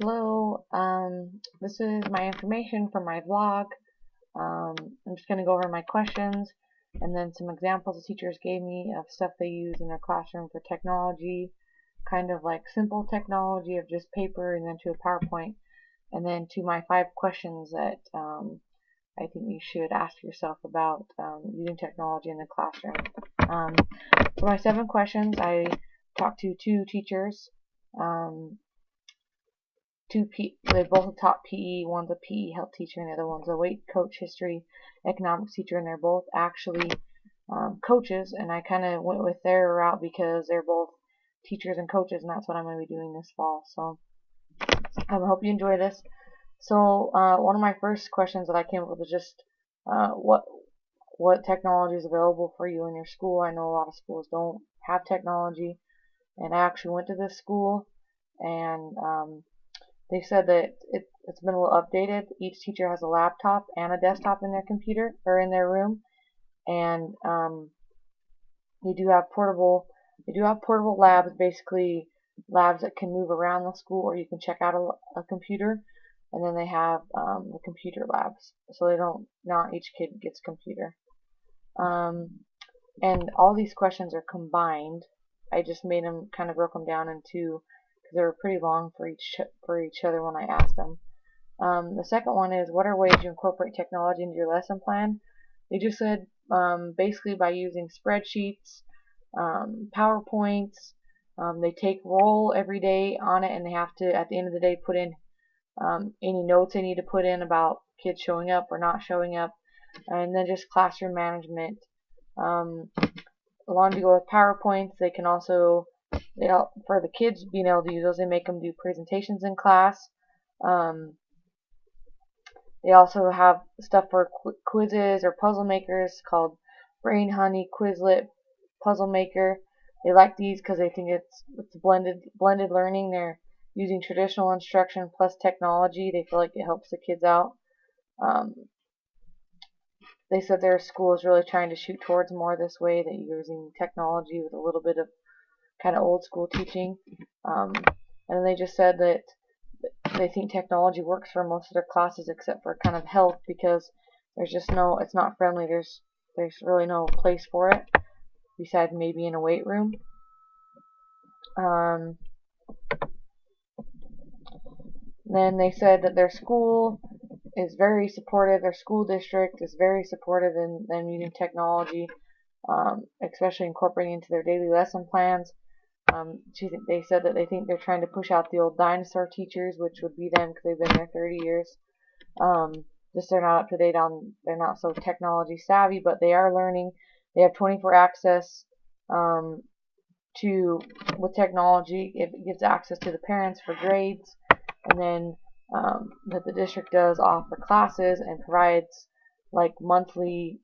Hello, this is my information for my vlog. I'm just going to go over my questions and then some examples the teachers gave me of stuff they use in their classroom for technology, kind of like simple technology of just paper and then to a PowerPoint, and then to my 5 questions that I think you should ask yourself about using technology in the classroom. For my 7 questions, I talked to 2 teachers. They both taught PE. One's a PE health teacher and the other one's a weight coach, history, economics teacher, and they're both actually coaches. And I kind of went with their route because they're both teachers and coaches, and that's what I'm going to be doing this fall. So I hope you enjoy this. So one of my first questions that I came up with was just what technology is available for you in your school. I know a lot of schools don't have technology, and I actually went to this school, and they said that it's been a little updated. Each teacher has a laptop and a desktop in their computer or in their room, and they do have portable labs, basically labs that can move around the school, or you can check out a computer. And then they have the computer labs, so not each kid gets a computer. And all these questions are combined. I just made them, kind of broke them down into, because they were pretty long for each other when I asked them. The second one is, what are ways you incorporate technology into your lesson plan? They just said basically by using spreadsheets, PowerPoints. They take roll every day on it, and they have to, at the end of the day, put in any notes they need to put in about kids showing up or not showing up, and then just classroom management. Along to go with PowerPoints, they can also, for the kids being able to use those, they make them do presentations in class. They also have stuff for quizzes or puzzle makers called Brain Honey, Quizlet, Puzzle Maker. They like these because they think it's blended learning. They're using traditional instruction plus technology. They feel like it helps the kids out. They said their school is really trying to shoot towards more this way, that you're using technology with a little bit of kind of old school teaching. And they just said that they think technology works for most of their classes except for kind of health, because it's not friendly. There's really no place for it besides maybe in a weight room. Then they said that their school is very supportive. Their school district is very supportive in them using technology, especially incorporating into their daily lesson plans. They said that they think they're trying to push out the old dinosaur teachers, which would be them because they've been there 30 years. Just they're not up to date on, they're not so technology savvy, but they are learning. They have 24 access with technology. It gives access to the parents for grades, and then that the district does offer classes and provides like monthly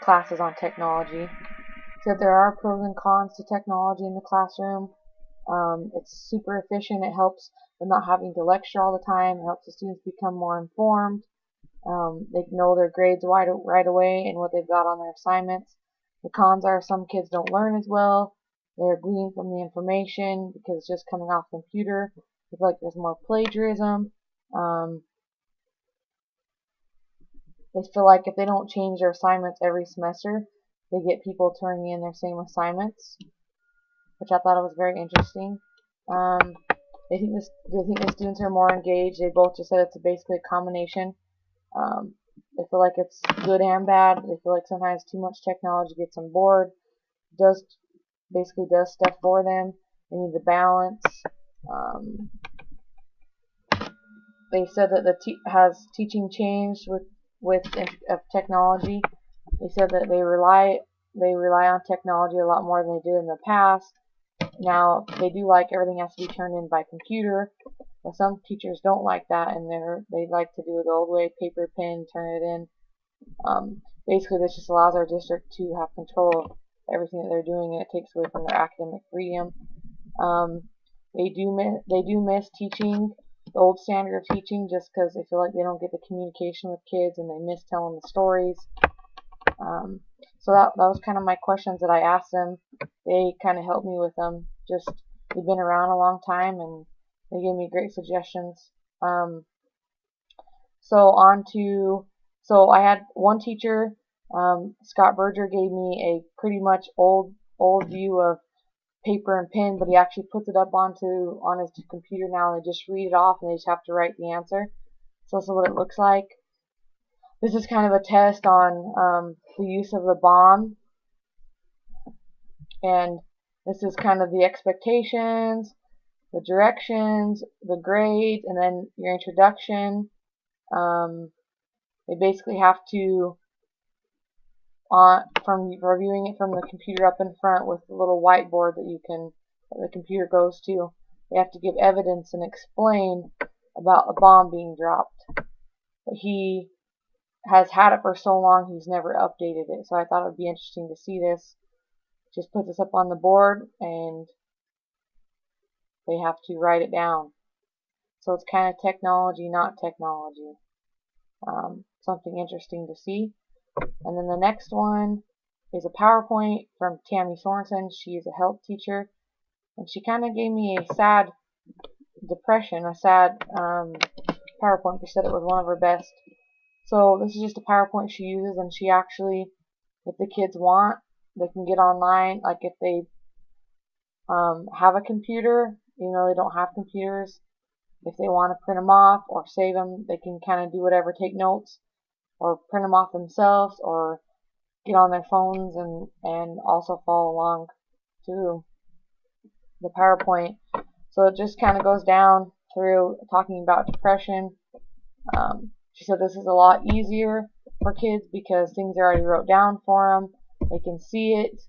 classes on technology. So there are pros and cons to technology in the classroom. It's super efficient. It helps with not having to lecture all the time. It helps the students become more informed. They know their grades right away and what they've got on their assignments. The cons are some kids don't learn as well. They're gleaning from the information because it's just coming off the computer. I feel like there's more plagiarism. They feel like if they don't change their assignments every semester, they get people turning in their same assignments, which I thought was very interesting. They think the students are more engaged. They both just said it's basically a combination. They feel like it's good and bad. They feel like sometimes too much technology gets them bored. Basically does stuff for them. They need the balance. They said that has teaching changed with technology. They said that they rely on technology a lot more than they did in the past. Now they do like everything has to be turned in by computer, but some teachers don't like that, and they like to do it the old way, paper, pen, turn it in. Basically, this just allows our district to have control of everything that they're doing, and it takes away from their academic freedom. They do miss teaching the old standard of teaching, just because they feel like they don't get the communication with kids, and they miss telling the stories. So that was kind of my questions that I asked them. They kind of helped me with them. They've been around a long time, and They gave me great suggestions. So I had one teacher, Scott Berger, gave me a pretty much old view of paper and pen, but he actually puts it up on his computer now, and they just read it off, and they just have to write the answer. So this is what it looks like. This is kind of a test on the use of the bomb, and this is kind of the expectations, the directions, the grades, and then your introduction. They basically have to, from reviewing it from the computer up in front with the little whiteboard that the computer goes to, they have to give evidence and explain about a bomb being dropped. But he has had it for so long, he's never updated it. So I thought it would be interesting to see this. Just put this up on the board, and they have to write it down. So it's kind of technology, not technology. Something interesting to see. And then the next one is a PowerPoint from Tammy Sorensen. She is a health teacher, and she kind of gave me a sad PowerPoint. She said it was one of her best. So this is just a PowerPoint she uses, and she actually, if the kids want, they can get online. Like if they have a computer, even though they don't have computers, if they want to print them off or save them, they can kind of do whatever, take notes, or print them off themselves, or get on their phones and also follow along through the PowerPoint. So it just kind of goes down through talking about depression. She said this is a lot easier for kids because things are already wrote down for them. They can see it.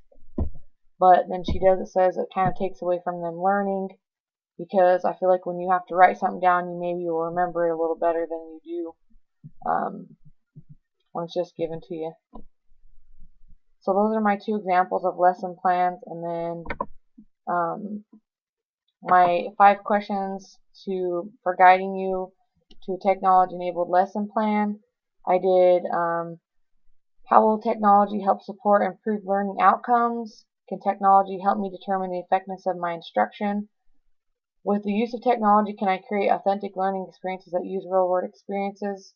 But then says it kind of takes away from them learning, because I feel like when you have to write something down, you maybe will remember it a little better than you do when it's just given to you. So those are my two examples of lesson plans, and then my 5 questions for guiding you to a technology-enabled lesson plan. I did how will technology help support and improve learning outcomes? Can technology help me determine the effectiveness of my instruction? With the use of technology, can I create authentic learning experiences that use real-world experiences?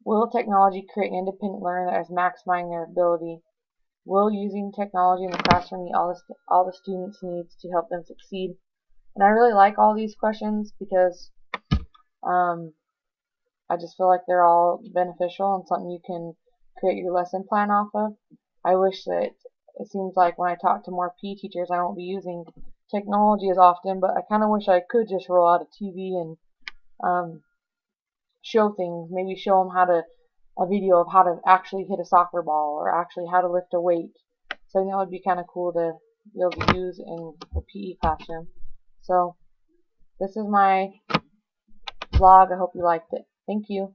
Will technology create an independent learner that is maximizing their ability? Will using technology in the classroom meet all the students' needs to help them succeed? And I really like all these questions because I just feel like they're all beneficial and something you can create your lesson plan off of. I wish that it seems like when I talk to more PE teachers, I won't be using technology as often, but I kind of wish I could just roll out a TV and show things, maybe show them a video of how to actually hit a soccer ball or actually how to lift a weight. So I think that would be kind of cool to be able to use in the PE classroom. So this is my vlog. I hope you liked it. Thank you.